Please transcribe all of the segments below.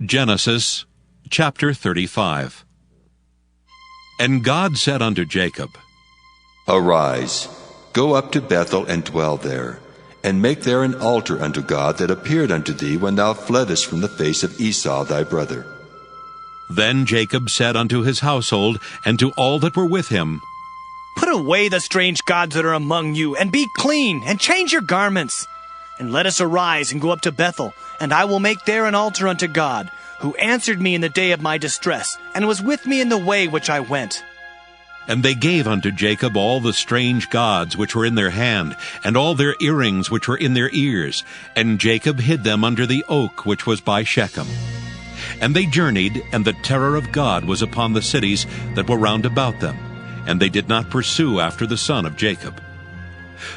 Genesis chapter 35. And God said unto Jacob, Arise, go up to Bethel, and dwell there, and make there an altar unto God that appeared unto thee when thou fleddest from the face of Esau thy brother. Then Jacob said unto his household, and to all that were with him, Put away the strange gods that are among you, and be clean, and change your garments. And let us arise and go up to Bethel, and I will make there an altar unto God, who answered me in the day of my distress, and was with me in the way which I went. And they gave unto Jacob all the strange gods which were in their hand, and all their earrings which were in their ears. And Jacob hid them under the oak which was by Shechem. And they journeyed, and the terror of God was upon the cities that were round about them, and they did not pursue after the son of Jacob.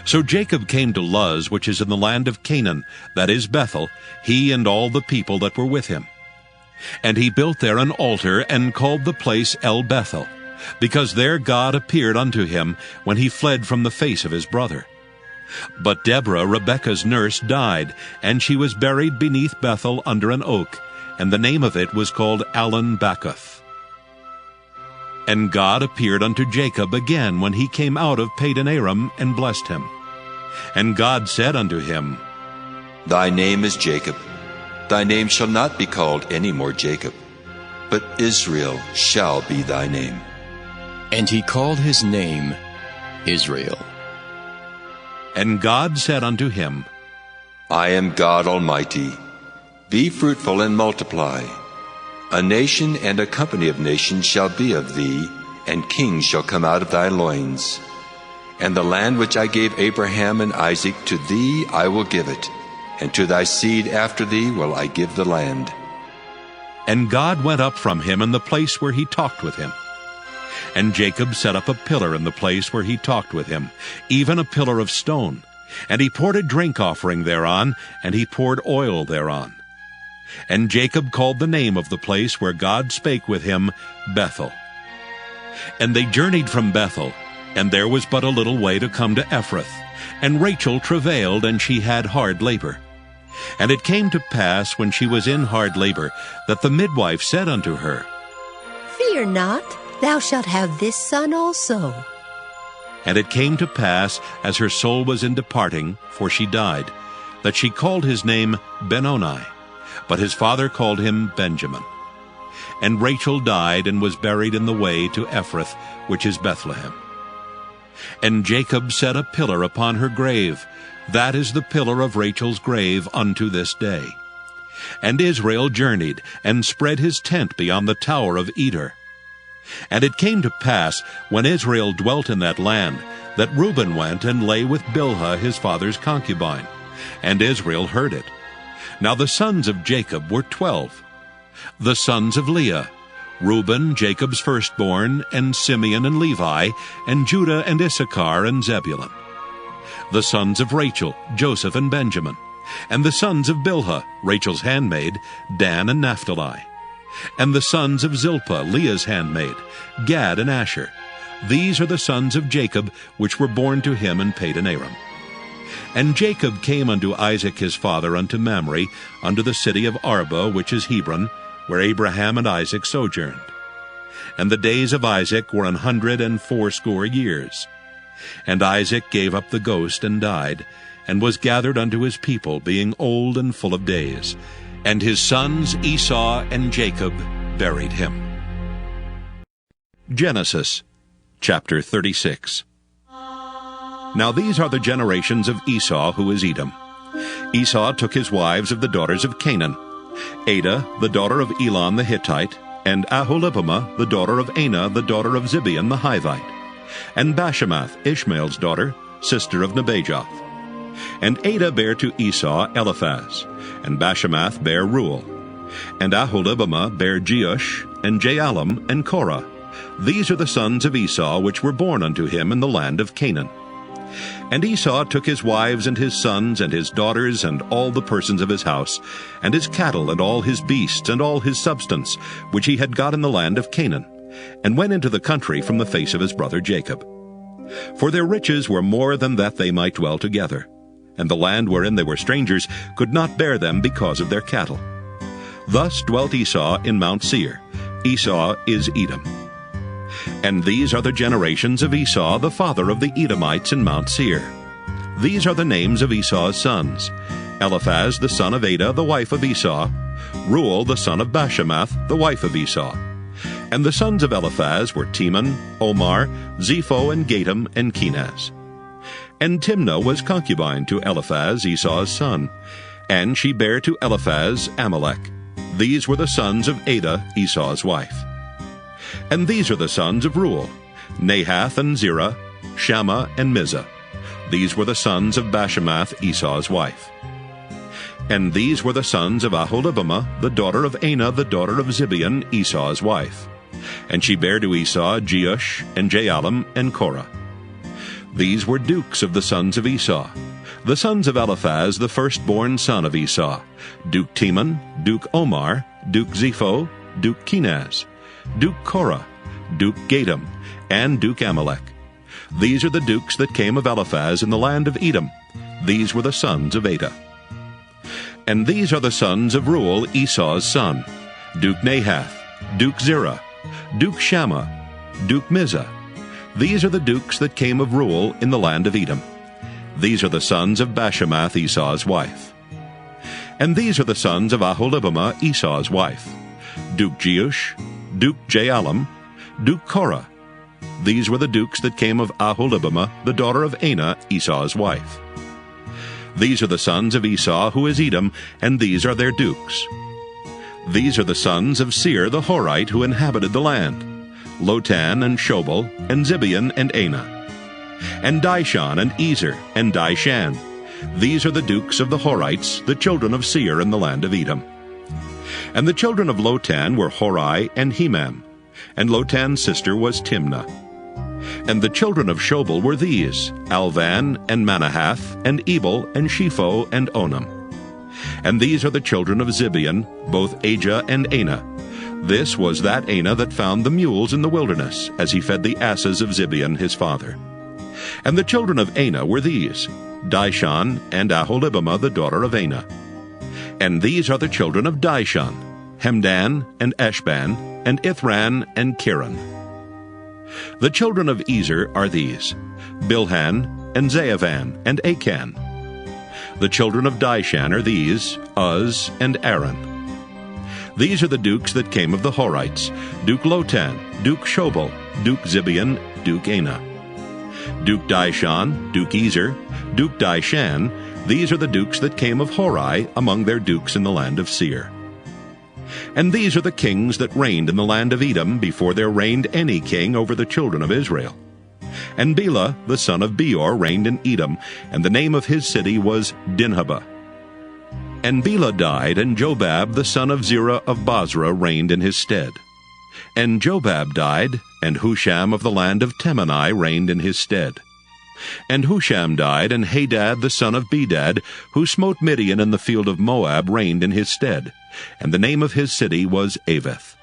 So Jacob came to Luz, which is in the land of Canaan, that is Bethel, he and all the people that were with him. And he built there an altar, and called the place El Bethel, because there God appeared unto him when he fled from the face of his brother. But Deborah, Rebekah's nurse, died, and she was buried beneath Bethel under an oak, and the name of it was called Allon Bacuth. And God appeared unto Jacob again when he came out of Padan Aram, and blessed him. And God said unto him, Thy name is Jacob. Thy name shall not be called any more Jacob, but Israel shall be thy name. And he called his name Israel. And God said unto him, I am God Almighty. Be fruitful and multiply. A nation and a company of nations shall be of thee, and kings shall come out of thy loins. And the land which I gave Abraham and Isaac, to thee I will give it, and to thy seed after thee will I give the land. And God went up from him in the place where he talked with him. And Jacob set up a pillar in the place where he talked with him, even a pillar of stone. And he poured a drink offering thereon, and he poured oil thereon. And Jacob called the name of the place where God spake with him, Bethel. And they journeyed from Bethel, and there was but a little way to come to Ephrath. And Rachel travailed, and she had hard labor. And it came to pass, when she was in hard labor, that the midwife said unto her, Fear not, thou shalt have this son also. And it came to pass, as her soul was in departing, for she died, that she called his name Benoni, but his father called him Benjamin. And Rachel died, and was buried in the way to Ephrath, which is Bethlehem. And Jacob set a pillar upon her grave. That is the pillar of Rachel's grave unto this day. And Israel journeyed, and spread his tent beyond the tower of Eder. And it came to pass, when Israel dwelt in that land, that Reuben went and lay with Bilhah his father's concubine. And Israel heard it. Now the sons of Jacob were 12. The sons of Leah, Reuben, Jacob's firstborn, and Simeon and Levi, and Judah and Issachar and Zebulun. The sons of Rachel, Joseph and Benjamin. And the sons of Bilhah, Rachel's handmaid, Dan and Naphtali. And the sons of Zilpah, Leah's handmaid, Gad and Asher. These are the sons of Jacob, which were born to him in Padan Aram. And Jacob came unto Isaac his father unto Mamre, unto the city of Arba, which is Hebron, where Abraham and Isaac sojourned. And the days of Isaac were 180 years. And Isaac gave up the ghost and died, and was gathered unto his people, being old and full of days. And his sons Esau and Jacob buried him. Genesis chapter 36. Now these are the generations of Esau, who is Edom. Esau took his wives of the daughters of Canaan, Adah, the daughter of Elon the Hittite, and Aholibamah, the daughter of Anah, the daughter of Zibeon the Hivite, and Bashemath, Ishmael's daughter, sister of Nebajoth. And Adah bare to Esau Eliphaz, and Bashemath bare Reuel, and Aholibamah bare Jeush, and Jaalam, and Korah. These are the sons of Esau, which were born unto him in the land of Canaan. And Esau took his wives and his sons and his daughters and all the persons of his house, and his cattle and all his beasts and all his substance, which he had got in the land of Canaan, and went into the country from the face of his brother Jacob. For their riches were more than that they might dwell together, and the land wherein they were strangers could not bear them because of their cattle. Thus dwelt Esau in Mount Seir. Esau is Edom. And these are the generations of Esau, the father of the Edomites in Mount Seir. These are the names of Esau's sons: Eliphaz the son of Adah, the wife of Esau; Reuel the son of Bashemath, the wife of Esau. And the sons of Eliphaz were Teman, Omar, Zepho, and Gatam, and Kenaz. And Timnah was concubine to Eliphaz, Esau's son, and she bare to Eliphaz Amalek. These were the sons of Adah, Esau's wife. And these are the sons of Reuel: Nahath and Zerah, Shammah and Mizah. These were the sons of Bashemath, Esau's wife. And these were the sons of Aholibamah, the daughter of Anah, the daughter of Zibeon, Esau's wife. And she bare to Esau Jeush, and Jaalam, and Korah. These were dukes of the sons of Esau. The sons of Eliphaz, the firstborn son of Esau: Duke Teman, Duke Omar, Duke Zepho, Duke Kenaz, Duke Korah, Duke Gatam, and Duke Amalek. These are the dukes that came of Eliphaz in the land of Edom. These were the sons of Adah. And these are the sons of Reuel, Esau's son: Duke Nahath, Duke Zerah, Duke Shammah, Duke Mizah. These are the dukes that came of Reuel in the land of Edom. These are the sons of Bashemath, Esau's wife. And these are the sons of Aholibamah, Esau's wife: Duke Jeush, Duke Jaalam, Duke Korah. These were the dukes that came of Aholibamah, the daughter of Anah, Esau's wife. These are the sons of Esau, who is Edom, and these are their dukes. These are the sons of Seir the Horite, who inhabited the land: Lotan and Shobal, and Zibeon and Anah. And Dishon and Ezer and Dishan. These are the dukes of the Horites, the children of Seir in the land of Edom. And the children of Lotan were Hori and Hemam, and Lotan's sister was Timnah. And the children of Shobal were these: Alvan and Manahath, and Ebal, and Shepho, and Onam. And these are the children of Zibeon, both Ajah and Anah. This was that Anah that found the mules in the wilderness, as he fed the asses of Zibeon his father. And the children of Anah were these: Dishon and Aholibamah, the daughter of Anah. And these are the children of Dishon: Hemdan and Eshban, and Ithran and Kiran. The children of Ezer are these: Bilhan and Zaavan and Achan. The children of Dishan are these: Uz and Aaron. These are the dukes that came of the Horites: Duke Lotan, Duke Shobal, Duke Zibeon, Duke Anah. Duke Dishon, Duke Ezer, Duke Dishan. These are the dukes that came of Hori among their dukes in the land of Seir. And these are the kings that reigned in the land of Edom before there reigned any king over the children of Israel. And Bela the son of Beor reigned in Edom, and the name of his city was Dinhabah. And Bela died, and Jobab the son of Zerah of Bozrah reigned in his stead. And Jobab died, and Husham of the land of Temani reigned in his stead. And Husham died, and Hadad the son of Bedad, who smote Midian in the field of Moab, reigned in his stead, and the name of his city was Avith.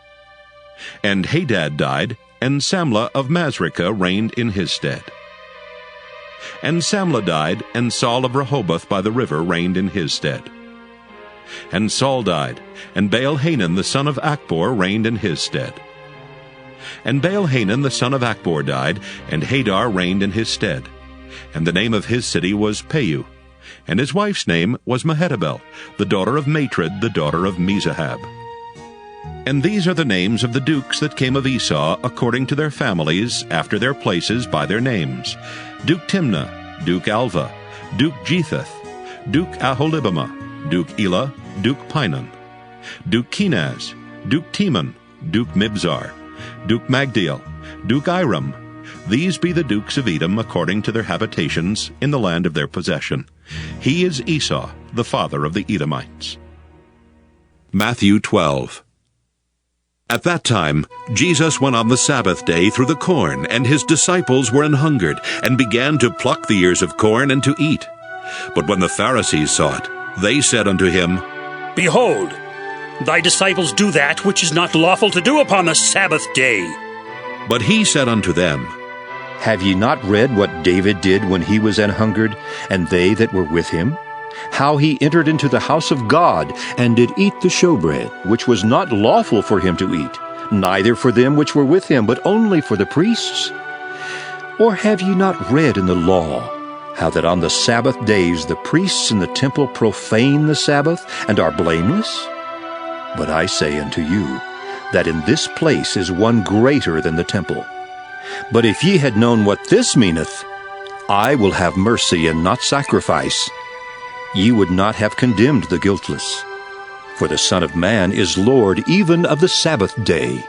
And Hadad died, and Samlah of Masrekah reigned in his stead. And Samlah died, and Saul of Rehoboth by the river reigned in his stead. And Saul died, and Baal-Hanan the son of Achbor reigned in his stead. And Baal-Hanan the son of Achbor died, and Hadar reigned in his stead. And the name of his city was Peu, and his wife's name was Mehetabel, the daughter of Matred, the daughter of Mezahab. And these are the names of the dukes that came of Esau according to their families, after their places by their names: Duke Timnah, Duke Alva, Duke Jetheth, Duke Aholibamah, Duke Elah, Duke Pinon, Duke Kenaz, Duke Teman, Duke Mibzar, Duke Magdiel, Duke Iram. These be the dukes of Edom according to their habitations in the land of their possession. He is Esau, the father of the Edomites. Matthew 12. At that time, Jesus went on the Sabbath day through the corn, and his disciples were an hungered, and began to pluck the ears of corn and to eat. But when the Pharisees saw it, they said unto him, Behold, thy disciples do that which is not lawful to do upon the Sabbath day. But he said unto them, Have ye not read what David did when he was an hungered, and they that were with him? how he entered into the house of God, and did eat the showbread, which was not lawful for him to eat, neither for them which were with him, but only for the priests? Or have ye not read in the law, how that on the Sabbath days the priests in the temple profane the Sabbath, and are blameless? But I say unto you, that in this place is one greater than the temple. But if ye had known what this meaneth, I will have mercy and not sacrifice, ye would not have condemned the guiltless. For the Son of Man is Lord even of the Sabbath day.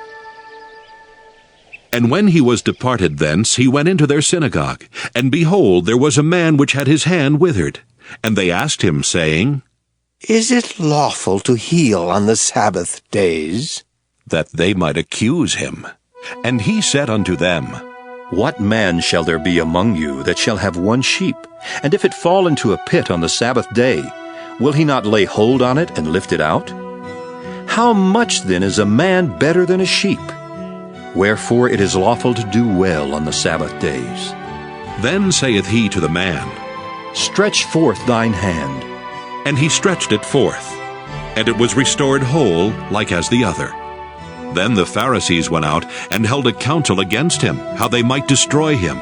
And when he was departed thence, he went into their synagogue. And behold, there was a man which had his hand withered. And they asked him, saying, Is it lawful to heal on the Sabbath days? That they might accuse him. And he said unto them, What man shall there be among you that shall have one sheep, and if it fall into a pit on the Sabbath day, will he not lay hold on it and lift it out? How much then is a man better than a sheep? Wherefore it is lawful to do well on the Sabbath days. Then saith he to the man, Stretch forth thine hand. And he stretched it forth, and it was restored whole, like as the other. Then the Pharisees went out and held a council against him, how they might destroy him.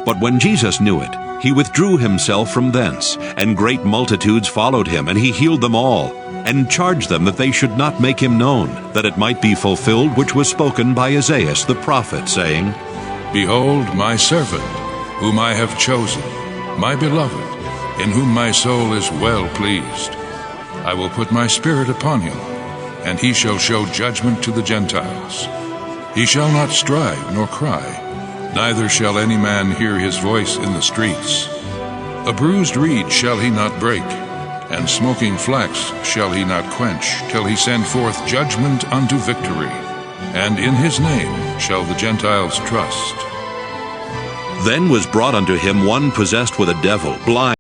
But when Jesus knew it, he withdrew himself from thence, and great multitudes followed him, and he healed them all, and charged them that they should not make him known, that it might be fulfilled which was spoken by Isaiah the prophet, saying, Behold my servant, whom I have chosen, my beloved, in whom my soul is well pleased. I will put my spirit upon him, and he shall show judgment to the Gentiles. He shall not strive nor cry, neither shall any man hear his voice in the streets. A bruised reed shall he not break, and smoking flax shall he not quench, till he send forth judgment unto victory. And in his name shall the Gentiles trust. Then was brought unto him one possessed with a devil, blind.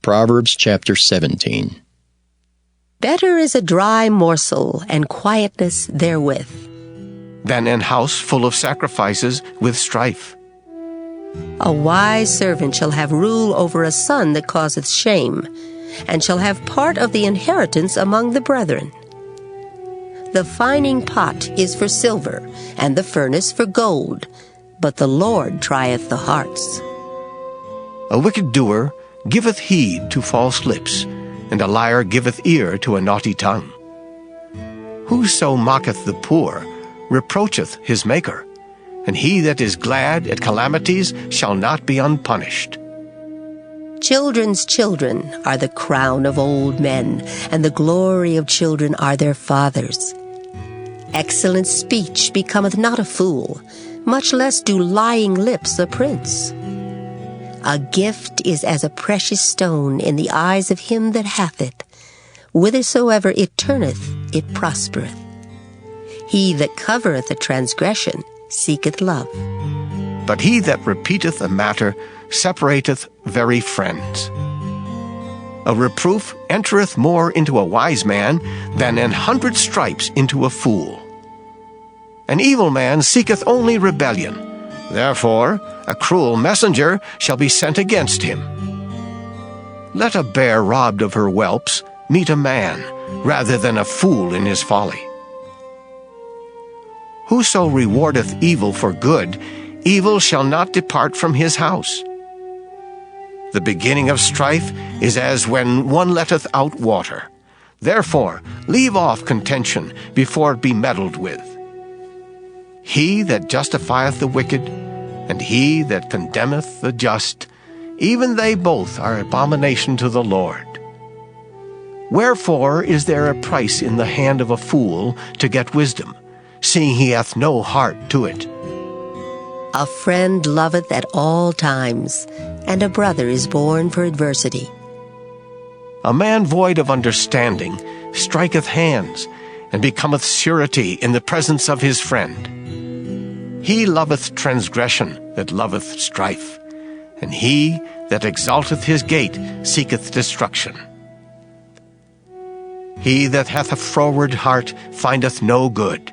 Proverbs chapter 17. Better is a dry morsel and quietness therewith Than an house full of sacrifices with strife. A wise servant shall have rule over a son that causeth shame, and shall have part of the inheritance among the brethren. The fining pot is for silver, and the furnace for gold, but the Lord trieth the hearts. A wicked doer giveth heed to false lips, and a liar giveth ear to a naughty tongue. Whoso mocketh the poor reproacheth his Maker, and he that is glad at calamities shall not be unpunished. Children's children are the crown of old men, and the glory of children are their fathers. Excellent speech becometh not a fool, much less do lying lips a prince. A gift is as a precious stone in the eyes of him that hath it. Whithersoever it turneth, it prospereth. He that covereth a transgression seeketh love. But he that repeateth a matter separateth very friends. A reproof entereth more into a wise man than 100 stripes into a fool. An evil man seeketh only rebellion. Therefore, a cruel messenger shall be sent against him. Let a bear robbed of her whelps meet a man, rather than a fool in his folly. Whoso rewardeth evil for good, evil shall not depart from his house. The beginning of strife is as when one letteth out water. Therefore, leave off contention before it be meddled with. He that justifieth the wicked, and he that condemneth the just, even they both are abomination to the Lord. Wherefore is there a price in the hand of a fool to get wisdom, seeing he hath no heart to it? A friend loveth at all times, and a brother is born for adversity. A man void of understanding striketh hands, and becometh surety in the presence of his friend. He loveth transgression that loveth strife, and he that exalteth his gate seeketh destruction. He that hath a froward heart findeth no good,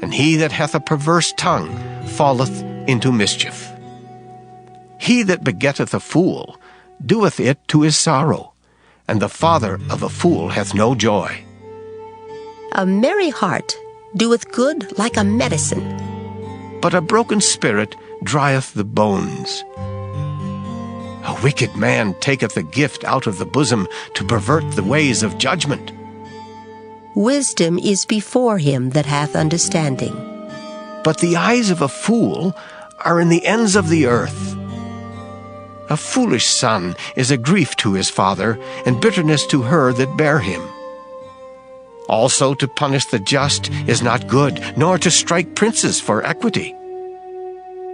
and he that hath a perverse tongue falleth into mischief. He that begetteth a fool doeth it to his sorrow, and the father of a fool hath no joy. A merry heart doeth good like a medicine, But a broken spirit drieth the bones. A wicked man taketh the gift out of the bosom to pervert the ways of judgment. wisdom is before him that hath understanding. But the eyes of a fool are in the ends of the earth. A foolish son is a grief to his father, and bitterness to her that bare him. Also to punish the just is not good, nor to strike princes for equity.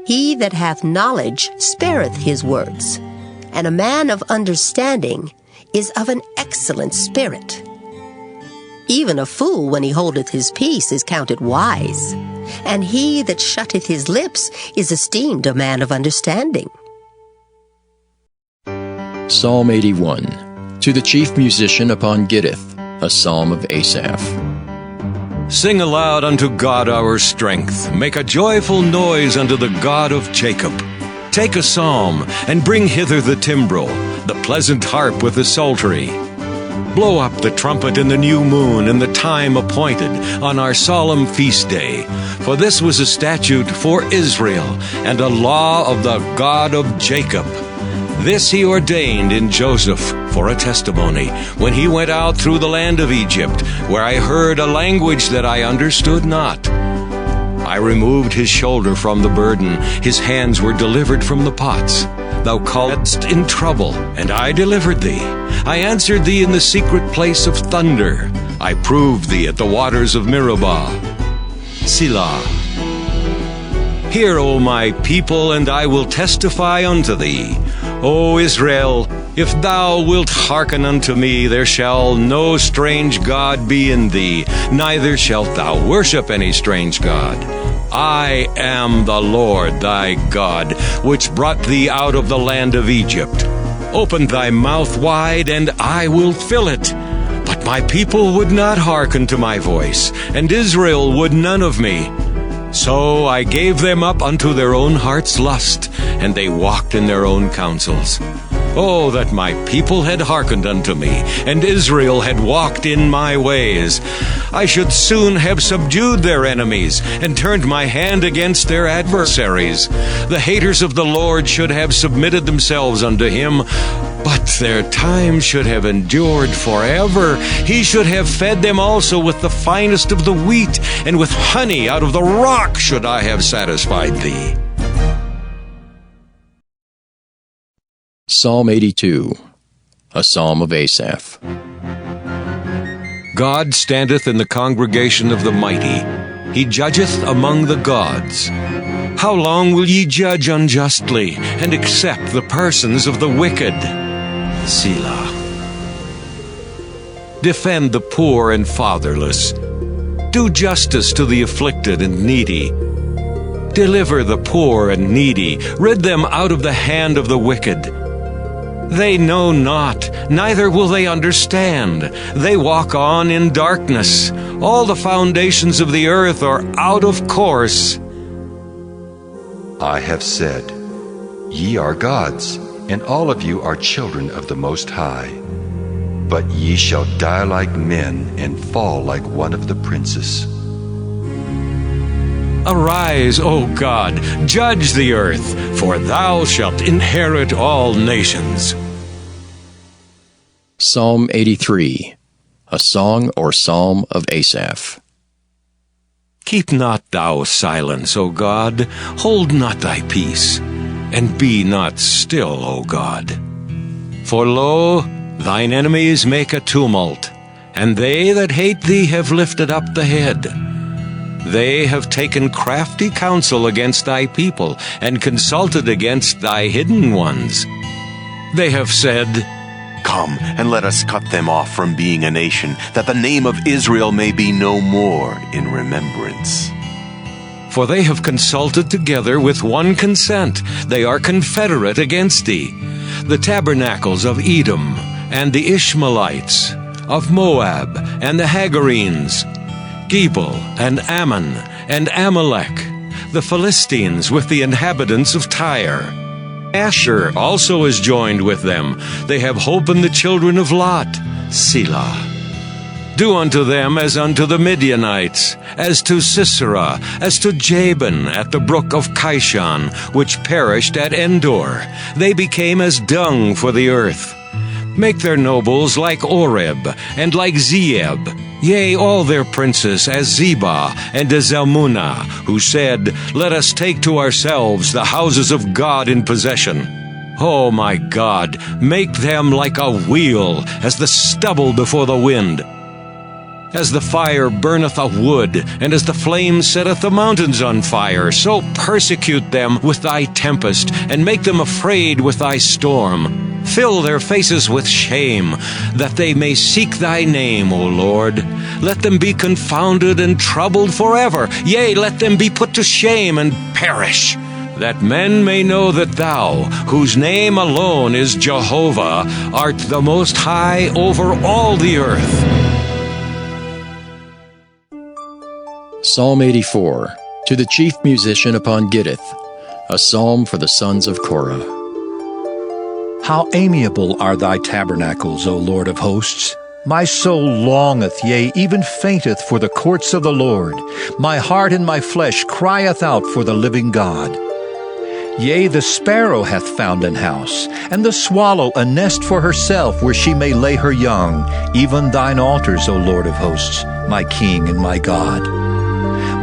He that hath knowledge spareth his words, and a man of understanding is of an excellent spirit. Even a fool, when he holdeth his peace, is counted wise, and he that shutteth his lips is esteemed a man of understanding. Psalm 81. To the chief musician upon Gittith, a psalm of Asaph. Sing aloud unto God our strength. Make a joyful noise unto the God of Jacob. Take a psalm, and bring hither the timbrel, the pleasant harp with the psaltery. Blow up the trumpet in the new moon, in the time appointed, on our solemn feast day. For this was a statute for Israel, and a law of the God of Jacob. This he ordained in Joseph for a testimony, when he went out through the land of Egypt, where I heard a language that I understood not. I removed his shoulder from the burden, his hands were delivered from the pots. Thou calledst in trouble, and I delivered thee. I answered thee in the secret place of thunder. I proved thee at the waters of Meribah. Selah. Hear, O my people, and I will testify unto thee. O Israel, if thou wilt hearken unto me, there shall no strange god be in thee, neither shalt thou worship any strange god. I am the Lord thy God, which brought thee out of the land of Egypt. Open thy mouth wide, and I will fill it. But my people would not hearken to my voice, and Israel would none of me. So I gave them up unto their own heart's lust, and they walked in their own counsels. Oh, that my people had hearkened unto me, and Israel had walked in my ways. I should soon have subdued their enemies, and turned my hand against their adversaries. The haters of the Lord should have submitted themselves unto him, but their time should have endured forever. He should have fed them also with the finest of the wheat, and with honey out of the rock should I have satisfied thee. Psalm 82. A psalm of Asaph. God standeth in the congregation of the mighty. He judgeth among the gods. How long will ye judge unjustly, and accept the persons of the wicked? Selah. Defend the poor and fatherless. Do justice to the afflicted and needy. Deliver the poor and needy. Rid them out of the hand of the wicked. They know not, neither will they understand. They walk on in darkness. All the foundations of the earth are out of course. I have said, Ye are gods, and all of you are children of the Most High. But ye shall die like men, and fall like one of the princes. Arise, O God, judge the earth, for thou shalt inherit all nations. Psalm 83. A song or psalm of Asaph. Keep not thou silence, O God, hold not thy peace, and be not still, O God. For lo, thine enemies make a tumult, and they that hate thee have lifted up the head. They have taken crafty counsel against thy people, and consulted against thy hidden ones. They have said, Come, and let us cut them off from being a nation, that the name of Israel may be no more in remembrance. For they have consulted together with one consent. They are confederate against thee. The tabernacles of Edom, and the Ishmaelites, of Moab, and the Hagarenes, Gebal, and Ammon, and Amalek, the Philistines with the inhabitants of Tyre. Asher also is joined with them. They have hope in the children of Lot. Selah. Do unto them as unto the Midianites, as to Sisera, as to Jabin at the brook of Kishon, which perished at Endor. They became as dung for the earth. Make their nobles like Oreb, and like Zeeb, yea, all their princes as Zebah and as Zalmunna, who said, Let us take to ourselves the houses of God in possession. O my God, make them like a wheel, as the stubble before the wind. As the fire burneth a wood, and as the flame setteth the mountains on fire, so persecute them with thy tempest, and make them afraid with thy storm. Fill their faces with shame, that they may seek thy name, O Lord. Let them be confounded and troubled forever. Yea, let them be put to shame and perish, that men may know that thou, whose name alone is Jehovah, art the most high over all the earth. Psalm 84, to the chief musician upon Gittith, a psalm for the sons of Korah. How amiable are thy tabernacles, O Lord of hosts! My soul longeth, yea, even fainteth for the courts of the Lord. My heart and my flesh crieth out for the living God. Yea, the sparrow hath found an house, and the swallow a nest for herself, where she may lay her young, even thine altars, O Lord of hosts, my King and my God.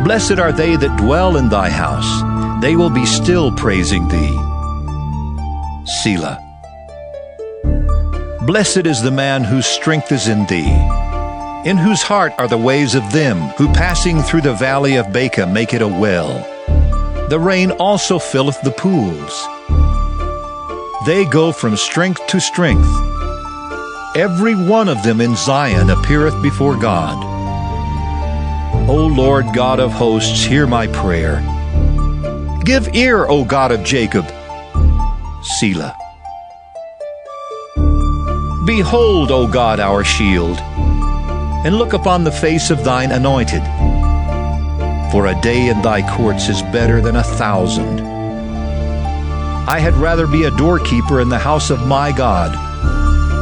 Blessed are they that dwell in thy house. They will be still praising thee. Selah. Blessed is the man whose strength is in thee, in whose heart are the ways of them, who passing through the valley of Baca make it a well. The rain also filleth the pools. They go from strength to strength. Every one of them in Zion appeareth before God. O Lord God of hosts, hear my prayer. Give ear, O God of Jacob. Selah. Behold, O God, our shield, and look upon the face of thine anointed. For a day in thy courts is better than 1,000. I had rather be a doorkeeper in the house of my God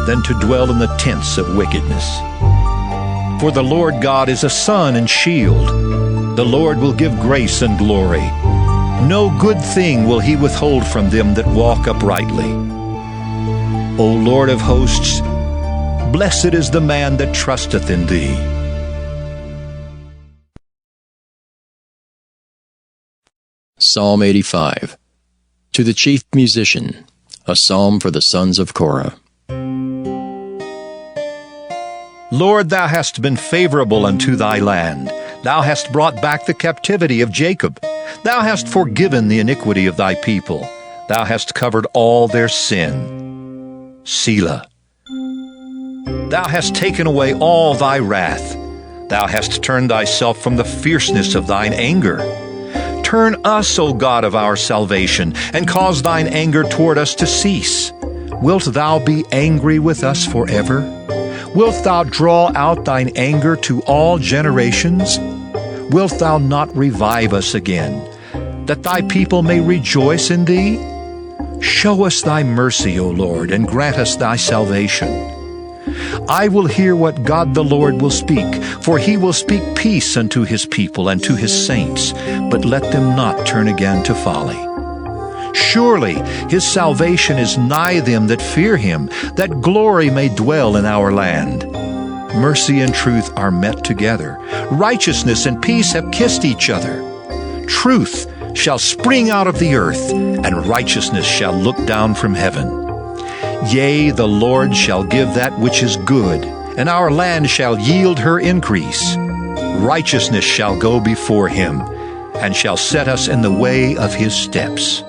than to dwell in the tents of wickedness. For the Lord God is a sun and shield. The Lord will give grace and glory. No good thing will he withhold from them that walk uprightly. O Lord of hosts, blessed is the man that trusteth in thee. Psalm 85, to the chief musician, a psalm for the sons of Korah. Lord, thou hast been favorable unto thy land. Thou hast brought back the captivity of Jacob. Thou hast forgiven the iniquity of thy people. Thou hast covered all their sin. Selah. Thou hast taken away all thy wrath. Thou hast turned thyself from the fierceness of thine anger. Turn us, O God of our salvation, and cause thine anger toward us to cease. Wilt thou be angry with us forever? Wilt thou draw out thine anger to all generations? Wilt thou not revive us again, that thy people may rejoice in thee? Show us thy mercy, O Lord, and grant us thy salvation. I will hear what God the Lord will speak, for he will speak peace unto his people and to his saints, but let them not turn again to folly. Surely his salvation is nigh them that fear him, that glory may dwell in our land. Mercy and truth are met together. Righteousness and peace have kissed each other. Truth shall spring out of the earth, and righteousness shall look down from heaven. Yea, the Lord shall give that which is good, and our land shall yield her increase. Righteousness shall go before him, and shall set us in the way of his steps.